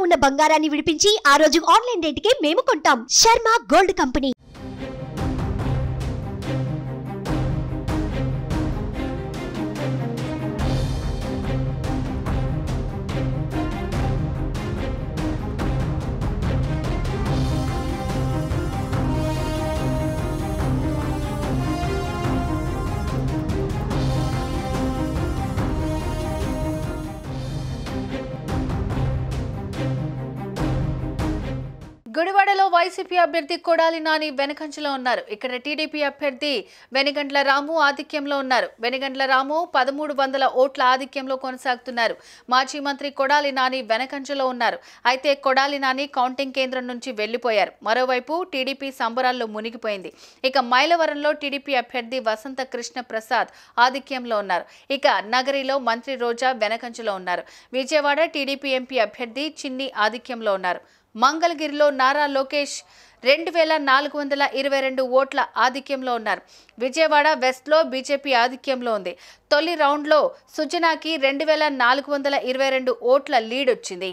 ఉన్న బంగారాన్ని విడిపించి ఆ రోజు ఆన్లైన్ రేటుకే మేము కొంటాం. Sharma gold company. గుడివాడలో వైసీపీ అభ్యర్థి కొడాలి నాని వెనకంజలో ఉన్నారు. ఇక్కడ టీడీపీ అభ్యర్థి వెనిగండ్ల రాము ఆధిక్యంలో ఉన్నారు. వెనిగండ్ల రాము 1300 ఓట్ల ఆధిక్యంలో కొనసాగుతున్నారు. మాజీ మంత్రి కొడాలి నాని వెనకంజలో ఉన్నారు. అయితే కొడాలి నాని కౌంటింగ్ కేంద్రం నుంచి వెళ్లిపోయారు. మరోవైపు టీడీపీ సంబరాల్లో మునిగిపోయింది. ఇక మైలవరంలో టీడీపీ అభ్యర్థి వసంత కృష్ణ ప్రసాద్ ఆధిక్యంలో ఉన్నారు. ఇక నగరిలో మంత్రి రోజా వెనకంజలో ఉన్నారు. విజయవాడ టీడీపీ ఎంపీ అభ్యర్థి చిన్ని ఆధిక్యంలో ఉన్నారు. మంగళగిరిలో నారా లోకేష్ 2422 ఓట్ల ఆధిక్యంలో ఉన్నారు. విజయవాడ వెస్ట్లో బీజేపీ ఆధిక్యంలో ఉంది. తొలి రౌండ్లో సుజనాకి 2422 ఓట్ల లీడ్ వచ్చింది.